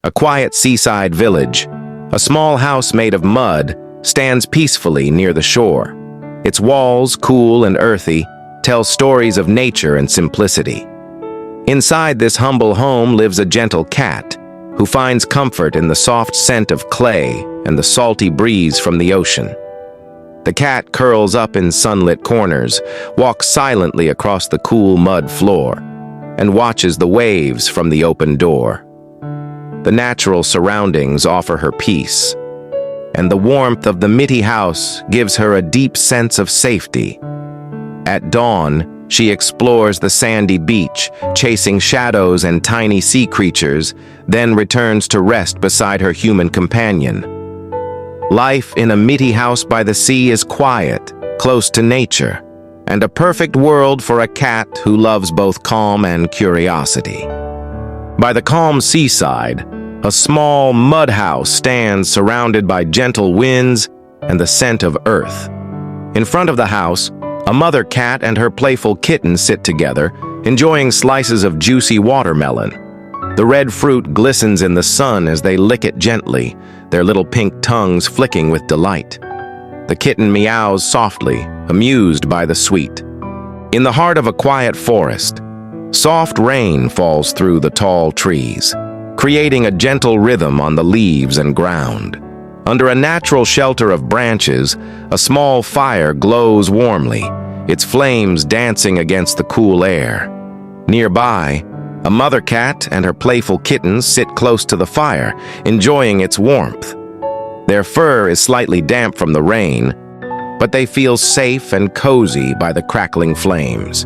A quiet seaside village, a small house made of mud, stands peacefully near the shore. Its walls, cool and earthy, tell stories of nature and simplicity. Inside this humble home lives a gentle cat, who finds comfort in the soft scent of clay and the salty breeze from the ocean. The cat curls up in sunlit corners, walks silently across the cool mud floor, and watches the waves from the open door. The natural surroundings offer her peace, and the warmth of the mitty house gives her a deep sense of safety. At dawn, she explores the sandy beach, chasing shadows and tiny sea creatures, then returns to rest beside her human companion. Life in a mitty house by the sea is quiet, close to nature, and a perfect world for a cat who loves both calm and curiosity. By the calm seaside, a small mud house stands surrounded by gentle winds and the scent of earth. In front of the house, a mother cat and her playful kitten sit together, enjoying slices of juicy watermelon. The red fruit glistens in the sun as they lick it gently, their little pink tongues flicking with delight. The kitten meows softly, amused by the sweet. In the heart of a quiet forest, soft rain falls through the tall trees, creating a gentle rhythm on the leaves and ground. Under a natural shelter of branches, a small fire glows warmly, its flames dancing against the cool air. Nearby, a mother cat and her playful kittens sit close to the fire, enjoying its warmth. Their fur is slightly damp from the rain, but they feel safe and cozy by the crackling flames.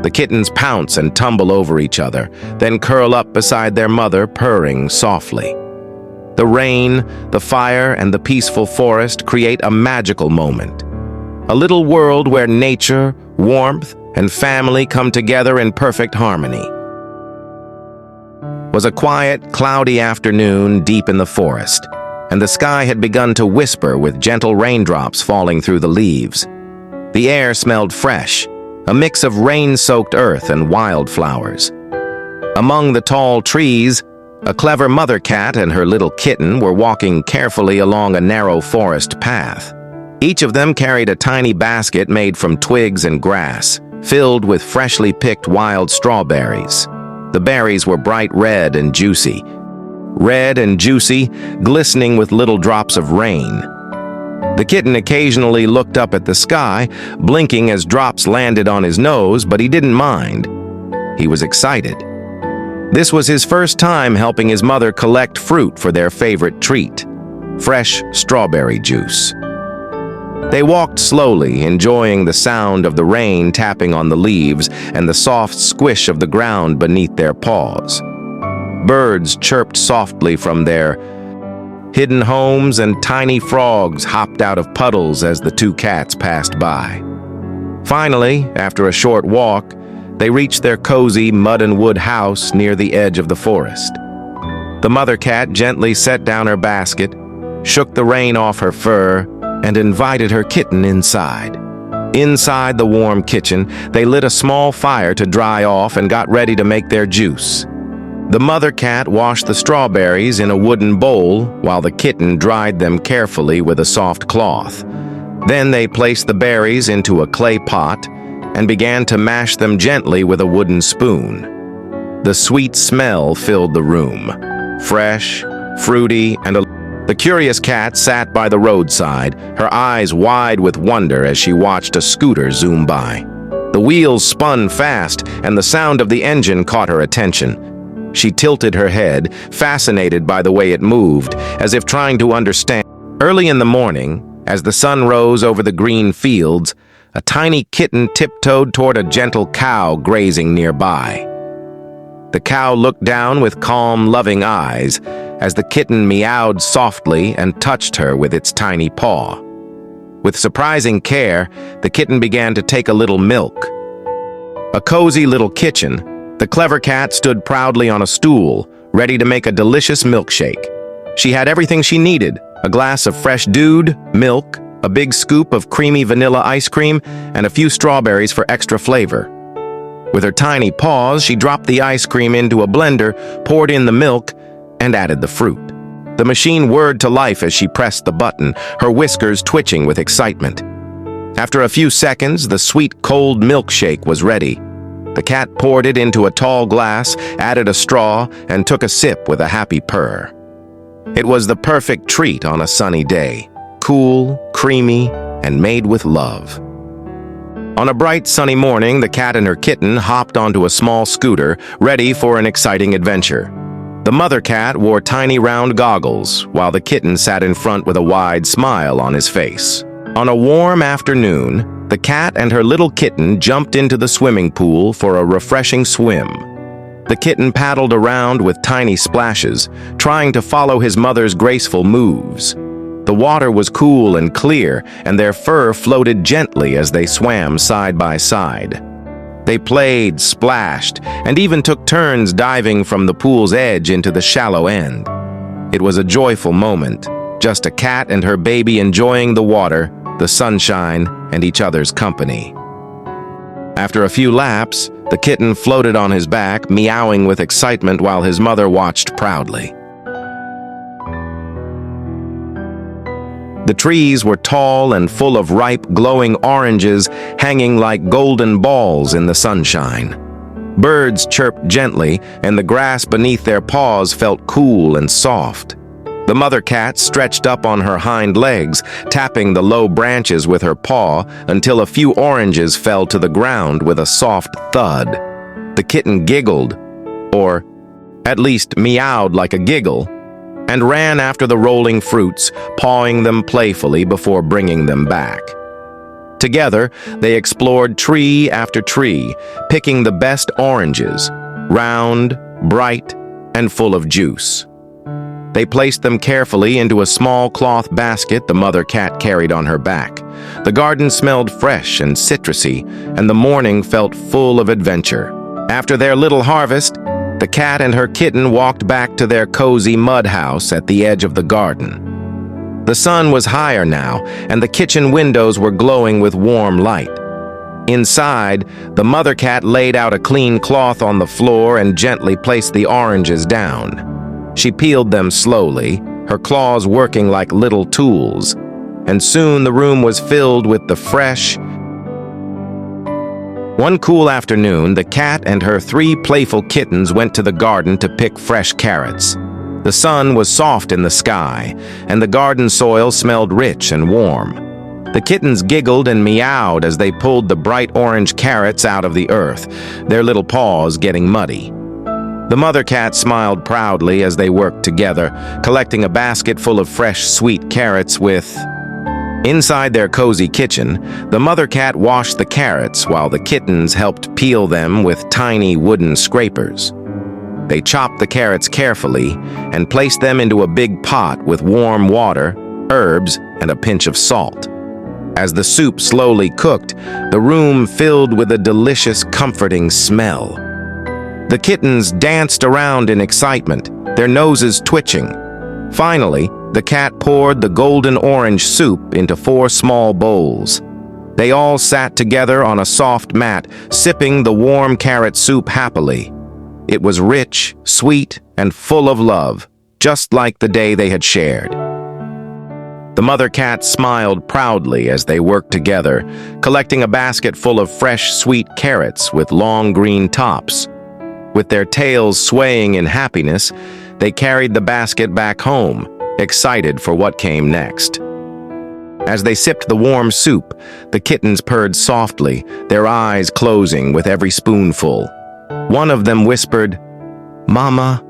The kittens pounce and tumble over each other, then curl up beside their mother, purring softly. The rain, the fire, and the peaceful forest create a magical moment. A little world where nature, warmth, and family come together in perfect harmony. It was a quiet, cloudy afternoon deep in the forest, and the sky had begun to whisper with gentle raindrops falling through the leaves. The air smelled fresh, a mix of rain-soaked earth and wildflowers. Among the tall trees, a clever mother cat and her little kitten were walking carefully along a narrow forest path. Each of them carried a tiny basket made from twigs and grass, filled with freshly picked wild strawberries. The berries were bright red and juicy, glistening with little drops of rain. The kitten occasionally looked up at the sky, blinking as drops landed on his nose, but he didn't mind. He was excited. This was his first time helping his mother collect fruit for their favorite treat, fresh strawberry juice. They walked slowly, enjoying the sound of the rain tapping on the leaves and the soft squish of the ground beneath their paws. Birds chirped softly from their hidden homes, and tiny frogs hopped out of puddles as the two cats passed by. Finally, after a short walk, they reached their cozy mud and wood house near the edge of the forest. The mother cat gently set down her basket, shook the rain off her fur, and invited her kitten inside. Inside the warm kitchen, they lit a small fire to dry off and got ready to make their juice. The mother cat washed the strawberries in a wooden bowl while the kitten dried them carefully with a soft cloth. Then they placed the berries into a clay pot and began to mash them gently with a wooden spoon. The sweet smell filled the room, fresh, fruity, and the curious cat sat by the roadside, her eyes wide with wonder as she watched a scooter zoom by. The wheels spun fast, and the sound of the engine caught her attention. She tilted her head, fascinated by the way it moved, as if trying to understand. Early in the morning, as the sun rose over the green fields, a tiny kitten tiptoed toward a gentle cow grazing nearby. The cow looked down with calm, loving eyes as the kitten meowed softly and touched her with its tiny paw. With surprising care, the kitten began to take a little milk. A cozy little kitchen, the clever cat stood proudly on a stool, ready to make a delicious milkshake. She had everything she needed: a glass of fresh dude, milk, a big scoop of creamy vanilla ice cream, and a few strawberries for extra flavor. With her tiny paws, she dropped the ice cream into a blender, poured in the milk, and added the fruit. The machine whirred to life as she pressed the button, her whiskers twitching with excitement. After a few seconds, the sweet, cold milkshake was ready. The cat poured it into a tall glass, added a straw, and took a sip with a happy purr. It was the perfect treat on a sunny day, cool, creamy, and made with love. On a bright, sunny morning, the cat and her kitten hopped onto a small scooter, ready for an exciting adventure. The mother cat wore tiny round goggles, while the kitten sat in front with a wide smile on his face. On a warm afternoon, the cat and her little kitten jumped into the swimming pool for a refreshing swim. The kitten paddled around with tiny splashes, trying to follow his mother's graceful moves. The water was cool and clear, and their fur floated gently as they swam side by side. They played, splashed, and even took turns diving from the pool's edge into the shallow end. It was a joyful moment, just a cat and her baby enjoying the water, the sunshine, and each other's company. After a few laps, the kitten floated on his back, meowing with excitement while his mother watched proudly. The trees were tall and full of ripe, glowing oranges hanging like golden balls in the sunshine. Birds chirped gently, and the grass beneath their paws felt cool and soft. The mother cat stretched up on her hind legs, tapping the low branches with her paw until a few oranges fell to the ground with a soft thud. The kitten giggled, or at least meowed like a giggle, and ran after the rolling fruits, pawing them playfully before bringing them back. Together, they explored tree after tree, picking the best oranges, round, bright, and full of juice. They placed them carefully into a small cloth basket the mother cat carried on her back. The garden smelled fresh and citrusy, and the morning felt full of adventure. After their little harvest, the cat and her kitten walked back to their cozy mud house at the edge of the garden. The sun was higher now, and the kitchen windows were glowing with warm light. Inside, the mother cat laid out a clean cloth on the floor and gently placed the oranges down. She peeled them slowly, her claws working like little tools, and soon the room was filled with the fresh. One cool afternoon, the cat and her 3 playful kittens went to the garden to pick fresh carrots. The sun was soft in the sky, and the garden soil smelled rich and warm. The kittens giggled and meowed as they pulled the bright orange carrots out of the earth, their little paws getting muddy. The mother cat smiled proudly as they worked together, collecting a basket full of fresh, sweet carrots with. Inside their cozy kitchen, the mother cat washed the carrots while the kittens helped peel them with tiny wooden scrapers. They chopped the carrots carefully and placed them into a big pot with warm water, herbs, and a pinch of salt. As the soup slowly cooked, the room filled with a delicious, comforting smell. The kittens danced around in excitement, their noses twitching. Finally, the cat poured the golden orange soup into 4 small bowls. They all sat together on a soft mat, sipping the warm carrot soup happily. It was rich, sweet, and full of love, just like the day they had shared. The mother cat smiled proudly as they worked together, collecting a basket full of fresh, sweet carrots with long green tops. With their tails swaying in happiness, they carried the basket back home, excited for what came next. As they sipped the warm soup, the kittens purred softly, their eyes closing with every spoonful. One of them whispered, "Mama,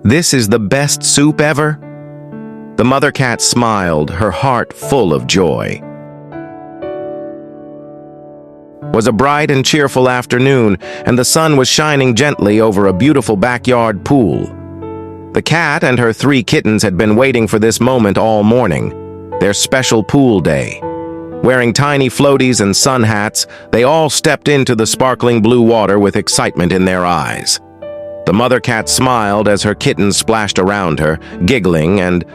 this is the best soup ever." The mother cat smiled, her heart full of joy. It was a bright and cheerful afternoon, and the sun was shining gently over a beautiful backyard pool. The cat and her 3 kittens had been waiting for this moment all morning, their special pool day. Wearing tiny floaties and sun hats, they all stepped into the sparkling blue water with excitement in their eyes. The mother cat smiled as her kittens splashed around her, giggling and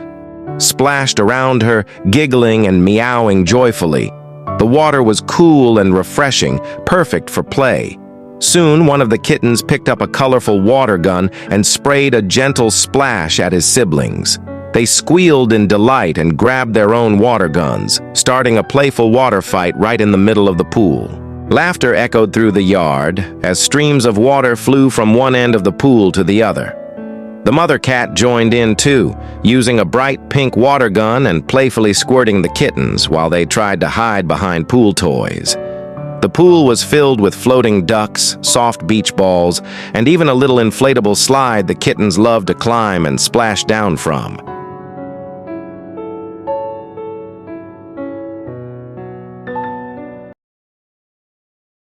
meowing joyfully. The water was cool and refreshing, perfect for play. Soon, one of the kittens picked up a colorful water gun and sprayed a gentle splash at his siblings. They squealed in delight and grabbed their own water guns, starting a playful water fight right in the middle of the pool. Laughter echoed through the yard as streams of water flew from one end of the pool to the other. The mother cat joined in too, using a bright pink water gun and playfully squirting the kittens while they tried to hide behind pool toys. The pool was filled with floating ducks, soft beach balls, and even a little inflatable slide the kittens loved to climb and splash down from.